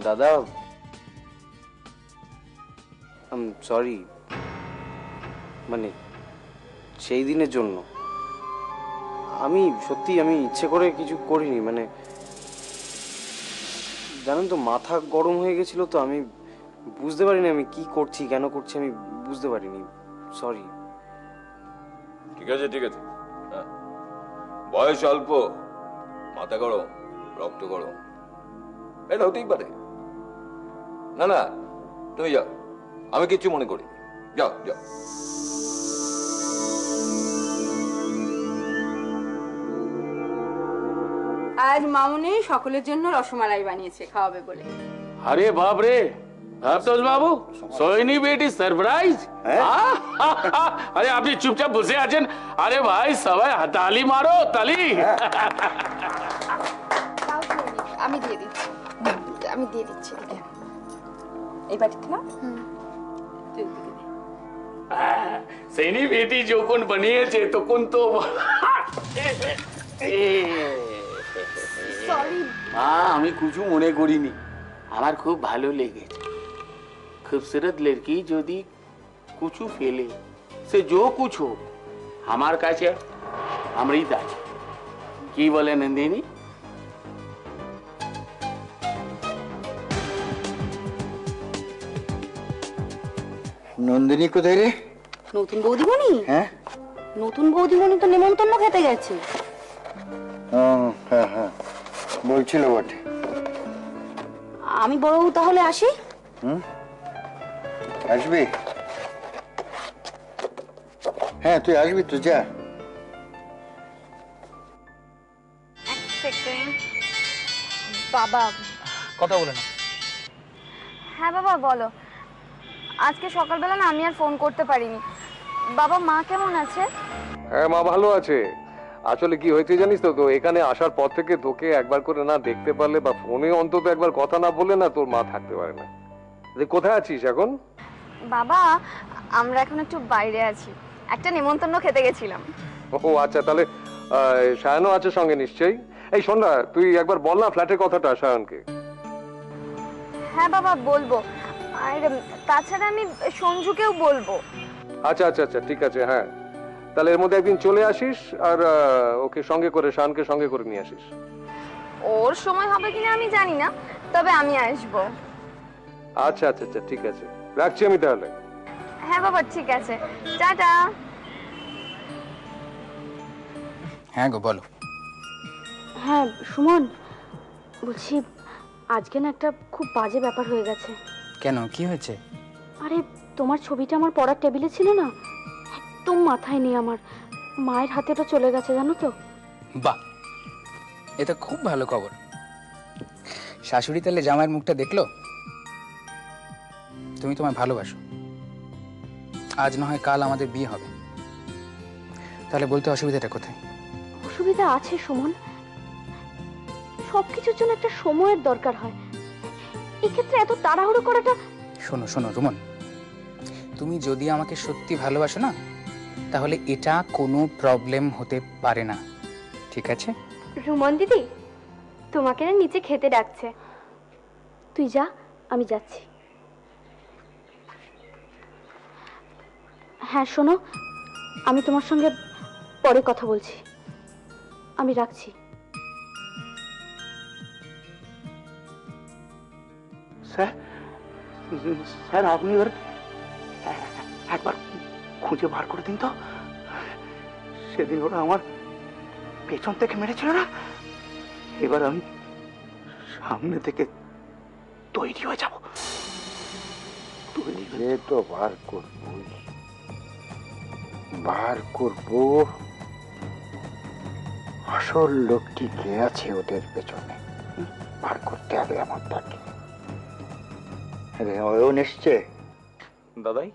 দাদা সরি, মানে সেই দিনের জন্য আমি সত্যি আমি ইচ্ছে করে কিছু করিনি। মানে জানেন তো মাথা গরম হয়ে গেছিল, তো আমি বুঝতে পারিনি আমি কি করছি, কেন করছি আমি বুঝতে পারিনি। সরি। ঠিক আছে ঠিক আছে, বয়স অল্প, মাথা গরম, রক্ত গরম, এটা হতেই পারে। না না তুমি যাও, আমি কিচ্ছু মনে করি, যাও যাও। আজ মামুনি সকলের জন্য রসমালাই বানিয়েছে খাওয়াবে বলে। अरे बाप रे, अफसोस बाबू सोइनी बेटी सरप्राइज। अरे আপনি চুপচাপ বসে আছেন। আরে ভাই সবাই হাতালি মারো, তালি। আমি দিয়ে দিচ্ছি এই বাটিতে না। সেনি বেটি যখন বানিয়েছে তখন তো আমি কিছু মনে করিনি, আমার খুব ভালো লেগেছে। খুবসুরত লড়কি যদি কিছু ফেলে সে जो कुछ हो আমার কাছে অমৃত আছে। কি বলে নন্দিনী? নন্দিনী কোথায় রে? নতুন বৌদিমণি? হ্যাঁ নতুন বৌদিমণি তো নেমন্তন্ন খেতে গেছে। হ্যাঁ হ্যাঁ বলছিল বটে। আমি বড় তাহলে আসি। আসবি? হ্যাঁ তুই আসবি তো, যা। এক সেকেন্ড বাবা, কথা বলে না। হ্যাঁ বাবা বলো। আজকে সকালবেলা না আমি আর ফোন করতে পারিনি। বাবা মা কেমন আছে? হ্যাঁ মা ভালো আছে। আসলে কি হয়েছে জানিস তো, এখানে আসার পর থেকে তোকে একবার করে না দেখতে পারলে বা ফোনে অন্তত একবার কথা না বললে না তোর মা থাকতে পারে না। কোথায় আছিস এখন? বাবা আমরা এখন একটু বাইরে আছি, একটা নেমন্তন্ন খেতে গেছিলাম। ও আচ্ছা, তাহলে সায়নও আছে সঙ্গে নিশ্চয়ই। এই শোন না, তুই একবার বল না ফ্ল্যাটের কথাটা সায়নকে। হ্যাঁ বাবা বলবো, আর তাছাড়া আমি সঞ্জুকেও বলবো। আচ্ছা আচ্ছা আচ্ছা ঠিক আছে। হ্যাঁ তাহলে এর মধ্যে একদিন চলে আসিস আর ওকে সঙ্গে করে, শানকে সঙ্গে করে নিয়ে আসিস। ওর সময় হবে কিনা আমি জানি না, তবে আমি আসবো। আচ্ছা আচ্ছা আচ্ছা ঠিক আছে, রাখছি আমি তাহলে। হ্যাঁ বাবা ঠিক আছে, টাটা। হ্যাঁ গো বলো। হ্যাঁ সুমন, বলছি আজকে না একটা খুব বাজে ব্যাপার হয়ে গেছে। কেন, কি হয়েছে? আরে তোমার ছবিটা আমার পড়ার টেবিলে ছিল না, একদম মাথায় নেই, আমার মায়ের হাতে ওটা চলে গেছে জানো তো। বাহ, এটা খুব ভালো খবর। শাশুড়ি তাহলে জামাইয়ের মুখটা দেখলো? তুমি তোমায় ভালোবাসো, আজ না হয় কাল আমাদের বিয়ে হবে, তাহলে বলতে অসুবিধাটা কোথায়? অসুবিধা আছে সুমন, সবকিছুর জন্য একটা সময়ের দরকার হয়, এক্ষেত্রে এত তাড়াহুড়ো করাটা। শোনো শোনো রুমন, তুমি যদি আমাকে সত্যি ভালোবাসো না, তাহলে এটা কোনো প্রবলেম হতে পারে না, ঠিক আছে? রুমন দিদি তোমাকে না নিচে খেতে ডাকছে। তুই যা, আমি যাচ্ছি। হ্যাঁ শোনো, আমি তোমার সঙ্গে পরে কথা বলছি, আমি রাখছি। স্যার স্যার আপনি এবার একবার খুঁজে বার করে দিন তো, সেদিন ওরা আমার পেছন থেকে মেরেছিল না, এবার আমি সামনে থেকে তৈরি হয়ে যাব। সে তো বার করবই, বার করবো। আসল লোকটি কে আছে ওদের পেছনে বার করতে হবে আমার তাকে। ওও নিশ্চয় দাদাই